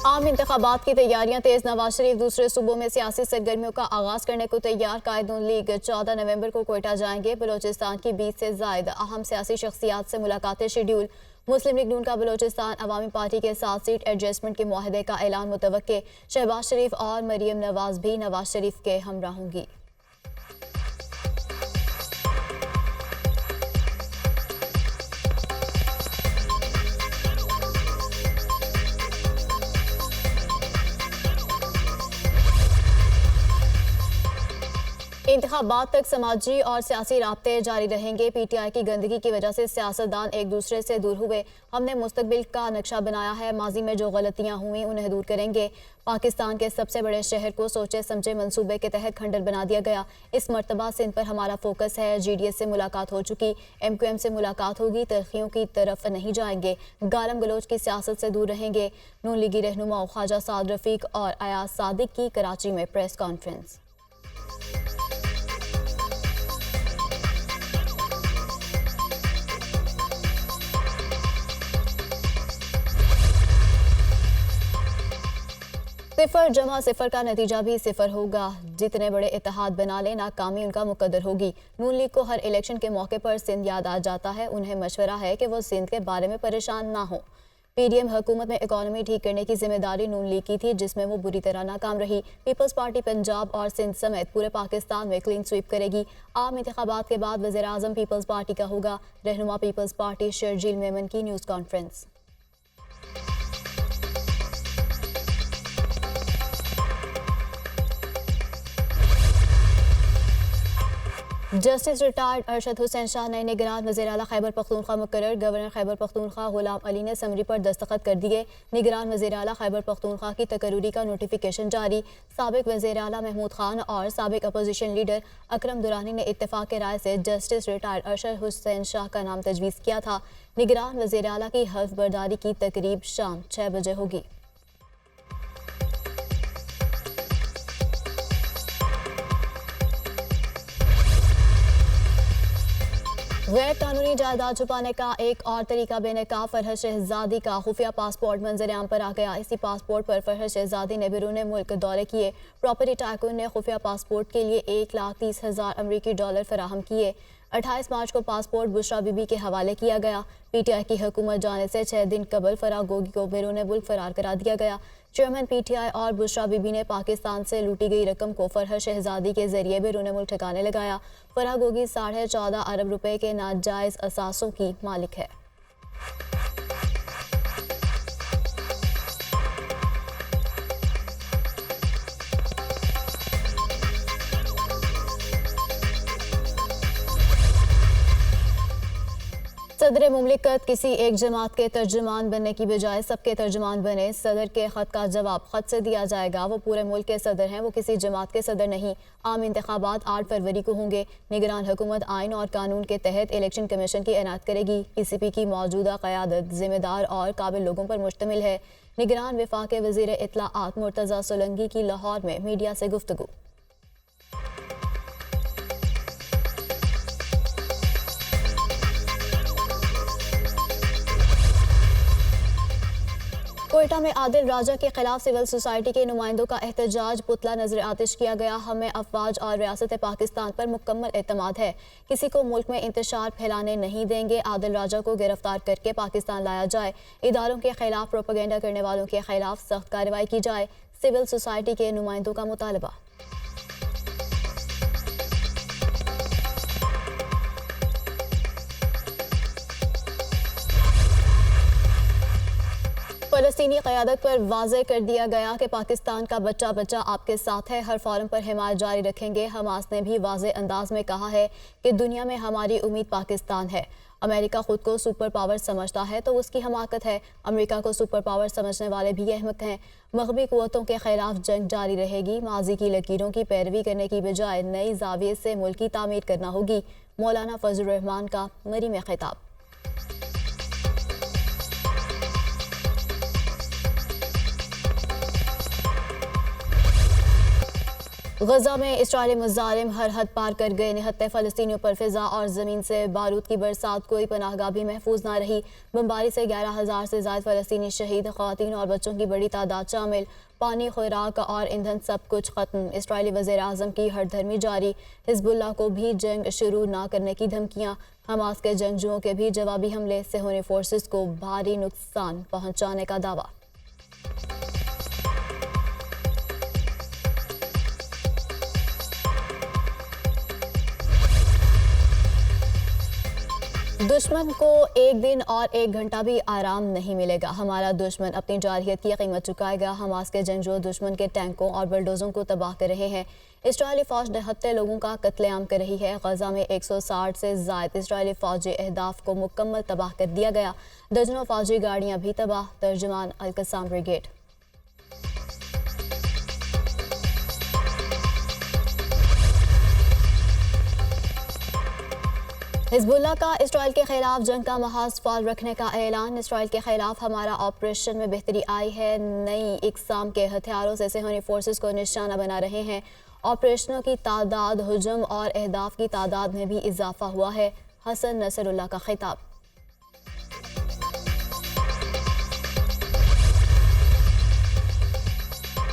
आम इंतखाबात की तैयारियां तेज। नवाज शरीफ दूसरे सूबों में सियासी सरगर्मियों का आगाज करने को तैयार। कायदून लीग 14 नवंबर को कोयटा जाएंगे। बलोचिस्तान की 20 से ज्यादा अहम सियासी शख्सियात से मुलाकातें शेड्यूल। मुस्लिम लीग नून का बलोचिस्तान अवामी पार्टी के साथ सीट एडजस्टमेंट के मुआहदे का ऐलान मुतवक्के। शहबाज शरीफ और मरियम नवाज भी नवाज शरीफ के हमरा होंगी। इंतखाबात तक समाजी और सियासी राब्ते जारी रहेंगे। पीटीआई की गंदगी की वजह से सियासतदान एक दूसरे से दूर हुए। हमने मुस्तकबिल का नक्शा बनाया है। माजी में जो गलतियां हुई उन्हें दूर करेंगे। पाकिस्तान के सबसे बड़े शहर को सोचे समझे मंसूबे के तहत खंडर बना दिया गया। इस मरतबा सिंध पर हमारा फोकस है। जीडीएस से मुलाकात हो चुकी, एमक्यूएम से मुलाकात होगी। तरक्कियों की तरफ नहीं जाएंगे। गालम गलोच की सियासत से दूर रहेंगे। नून लीगी रहनुमा ख्वाजा साद रफीक और अयाज सादिक की कराची में प्रेस कॉन्फ्रेंस। सिफर जमा सिफर का नतीजा भी सिफर होगा। जितने बड़े इत्तेहाद बना ले, नाकामी उनका मुकद्दर होगी। नून लीग को हर इलेक्शन के मौके पर सिंध याद आ जाता है। उन्हें मशवरा है कि वो सिंध के बारे में परेशान ना हो। पीडीएम हुकूमत में इकॉनमी ठीक करने की जिम्मेदारी नून लीग की थी, जिसमें वो बुरी तरह नाकाम रही। पीपल्स पार्टी पंजाब और सिंध समेत पूरे पाकिस्तान में क्लीन स्वीप करेगी। आम इंतखाबात के बाद वज़ीर आज़म पीपल्स पार्टी का होगा। रहनुमा पीपल्स पार्टी शर्जील मेमन की news conference. Justice retired Arshad Hussain Shah नए निगरान वज़ीर आला खैबर पख्तूनख्वा मुकर्रर। गवर्नर खैबर पख्तूनख्वा गुलाम अली ने समरी पर दस्तखत कर दिए। निगरान वज़ीर आला खैबर पख्तूनख्वा की तकर्रूरी का नोटिफिकेशन जारी। साबिक वज़ीर आला महमूद खान और साबिक अपोजिशन लीडर अकरम दुरानी ने इत्तेफाक के राय से जस्टिस रिटायर्ड अरशद हुसैन शाह का नाम तजवीज़ किया था। निगरान वज़ीर आला की हल्फ बर्दारी की तकरीब शाम 6 बजे होगी। गैर कानूनी जायदाद छुपाने का एक और तरीका बेनकाब। फरहत शहजादी का खुफिया पासपोर्ट मंजरेआम पर आ गया। इसी पासपोर्ट पर फरहत शहजादी ने बैरून मुल्क दौरे किए। प्रॉपर्टी टाइकून ने खुफिया पासपोर्ट के लिए $1,30,000 अमरीकी फराहम किए। 28 मार्च को पासपोर्ट बुशरा बीबी के हवाले किया गया। पीटीआई की हुकूमत जाने से 6 दिन कबल फराह गोगी को बैरून मुल्क फरार करा दिया गया। चेयरमैन पीटीआई और बुशरा बीबी ने पाकिस्तान से लूटी गई रकम को फरहत शहजादी के जरिए बैरून मुल्क ठिकाने लगाया। फराह गोगी 14.5 अरब रुपए के नाजायज असासों की मालिक है। सदर मुमलिकत किसी एक जमात के तर्जुमान बनने की बजाय सबके तर्जुमान बने। सदर के खत का जवाब खत से दिया जाएगा। वो पूरे मुल्क के सदर हैं, वो किसी जमात के सदर नहीं। आम इंतखाबात 8 फरवरी को होंगे। निगरान हुकूमत आइन और कानून के तहत इलेक्शन कमीशन की एनायत करेगी। पीसीपी की मौजूदा क़यादत जिम्मेदार और काबिल लोगों पर मुश्तमिल है। निगरान वफाक वज़ीर इत्तलाआत मुर्तज़ा सोलंकी की लाहौर में मीडिया से गुफ्तगू। कोयटा में आदिल राजा के खिलाफ सिविल सोसाइटी के नुमाइंदों का एहतजाज। पुतला नजर आतिश किया गया। हमें अफवाज और रियासत पाकिस्तान पर मुकम्मल एतमाद है। किसी को मुल्क में इंतशार फैलाने नहीं देंगे। आदिल राजा को गिरफ्तार करके पाकिस्तान लाया जाए। इदारों के खिलाफ प्रोपेगेंडा करने वालों के खिलाफ सख्त कार्रवाई की जाए। सिविल सोसाइटी के नुमाइंदों का मुतालबा। फ़लस्तीनी क़यादत पर वाज़ेह कर दिया गया कि पाकिस्तान का बच्चा बच्चा आपके साथ है। हर फॉरम पर हिमायत जारी रखेंगे। हमास ने भी वाज़ेह अंदाज में कहा है कि दुनिया में हमारी उम्मीद पाकिस्तान है। अमेरिका खुद को सुपर पावर समझता है तो उसकी हमाकत है। अमेरिका को सुपर पावर समझने वाले भी अहमक हैं। मग़रबी क़ुव्वतों के खिलाफ जंग जारी रहेगी। माजी की लकीरों की पैरवी करने की बजाय नई ज़ाविये से मुल्क की तामीर करना होगी। मौलाना फजल रहमान का मरी में खिताब। गजा में इस्राएली मुजालिम हर हद पार कर गए। निहत्ते फ़लस्तीनियों पर फ़िज़ा और ज़मीन से बारूद की बरसात, कोई पनाहगाह भी महफूज ना रही। बमबारी से 11,000 से ज़ायद फ़लस्तीनी शहीद, ख़वातीन और बच्चों की बड़ी तादाद शामिल। पानी, खुराक और ईंधन सब कुछ ख़त्म। इस्राएली वज़ीर-ए-आज़म की हरधर्मी जारी। हिज़्बुल्लाह को भी जंग शुरू ना करने की धमकियाँ। हमास के जंगजुओं के भी जवाबी हमले से होने फोर्सेस को भारी नुकसान पहुँचाने का दावा। दुश्मन को एक दिन और एक घंटा भी आराम नहीं मिलेगा। हमारा दुश्मन अपनी जारहियत की कीमत चुकाएगा। हमास के जंगजू दुश्मन के टैंकों और बुलडोजरों को तबाह कर रहे हैं। इस्राएली फौज 79 लोगों का कत्लेआम कर रही है। गजा में 160 से ज़ायद इस्राएली फौजी अहदाफ को मुकम्मल तबाह कर दिया गया। दर्जनों फौजी गाड़ियाँ भी तबाह। तर्जुमान अल-कस्साम ब्रिगेड। हिज़्बुल्लाह का इसराइल के खिलाफ जंग का महाज फाल रखने का ऐलान। इसराइल के खिलाफ हमारा ऑपरेशन में बेहतरी आई है। नई इकसाम के हथियारों से सेहनी फोर्सेस को निशाना बना रहे हैं। ऑपरेशनों की तादाद, हुजूम और अहदाफ की तादाद में भी इजाफा हुआ है। हसन नसरुल्लाह का खिताब।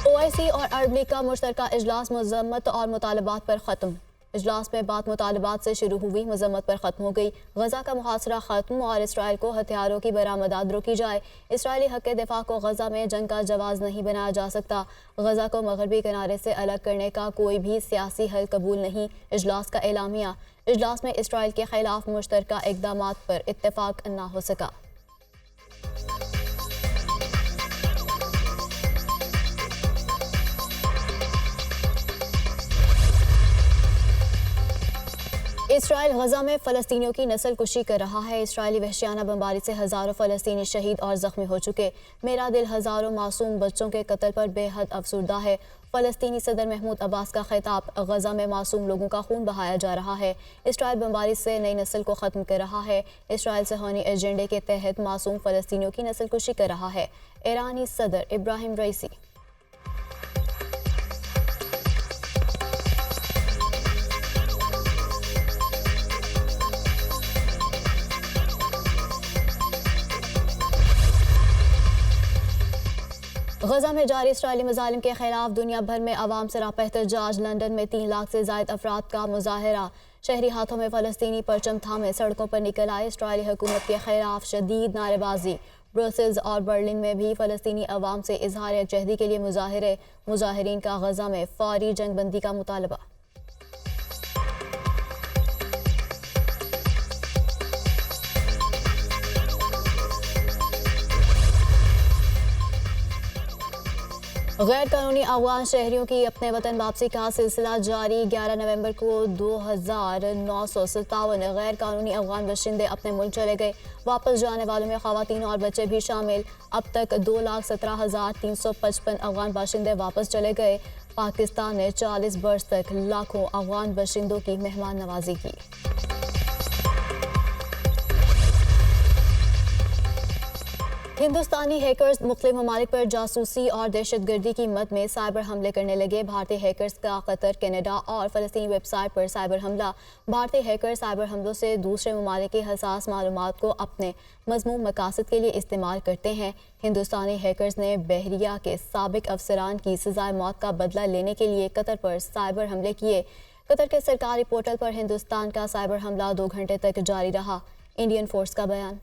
OIC और अरब लीग का मुश्तरका इजलास मज़म्मत और मुतालबात पर ख़त्म। इजलास में बात मुतालबात से शुरू हुई, मज़म्मत पर ख़त्म हो गई। गजा का मुहासरा ख़त्म और इसराइल को हथियारों की बरामदात रोकी जाए। इसराइली हक़ दिफा को गजा में जंग का जवाज़ नहीं बनाया जा सकता। गजा को मगरबी किनारे से अलग करने का कोई भी सियासी हल कबूल नहीं। इजलास का एलामिया। इजलास में इसराइल के खिलाफ मुश्तरका इक़दामात पर इत्तेफाक ना हो सका। इसराइल गजा में फ़लस्तीनियों की नस्ल कुशी कर रहा है। इसराइली वहशियाना बमबारी से हज़ारों फ़लस्तीनी शहीद और ज़ख्मी हो चुके। मेरा दिल हज़ारों मासूम बच्चों के कत्ल पर बेहद अफसुर्दा है। फ़लस्तीनी सदर महमूद अब्बास का खिताब। गजा में मासूम लोगों का खून बहाया जा रहा है। इसराइल बमबारी से नई नस्ल को ख़त्म कर रहा है। इसराइल सहनी एजेंडे के तहत मासूम फ़लस्तीनियों की नस्ल कुशी कर रहा है। ईरानी सदर इब्राहिम रईसी। गजा में जारी इसराइली मज़ालिम के खिलाफ दुनिया भर में अवाम सरापा एहतजाज। लंदन में 3 लाख से ज़ायद अफराद का मुजाहरा। शहरी हाथों में फ़लस्तीनी परचम थामे सड़कों पर निकल आए। इसराइली हुकूमत के खिलाफ शदीद नारेबाजी। ब्रसेल्स और बर्लिन में भी फ़लस्तीनी अवाम से इजहार यकजहती के लिए मुजाहरे। मुजाहिरीन का गजा में फौरी जंगबंदी का मुतालबा। गैर कानूनी अफगान शहरियों की अपने वतन वापसी का सिलसिला जारी। 11 नवंबर को 2,957 गैर कानूनी अफगान बाशिंदे अपने मुल्क चले गए। वापस जाने वालों में ख़वातीन और बच्चे भी शामिल। अब तक 2,17,355 अफगान बाशिंदे वापस चले गए। पाकिस्तान ने 40 बरस तक लाखों अफगान बाशिंदों की मेहमान नवाजी की। हिंदुस्तानी हैकर्स मुख्तलिफ ममालिक पर जासूसी और दहशतगर्दी की मद में साइबर हमले करने लगे। भारतीय हैकर्स का कतर, कनाडा और फ़लस्तीनी वेबसाइट पर साइबर हमला। भारतीय हैकर साइबर हमलों से दूसरे ममालिक की हसास मालूमात को अपने मज़मूम मकासद के लिए इस्तेमाल करते हैं। हिंदुस्तानी हैकर्स ने बहरिया के साबिक अफसरान की सज़ाए मौत का बदला लेने के लिए कतर पर साइबर हमले किए। कतर के सरकारी पोर्टल पर हिंदुस्तान का साइबर हमला 2 घंटे तक जारी रहा। इंडियन फोर्स का बयान।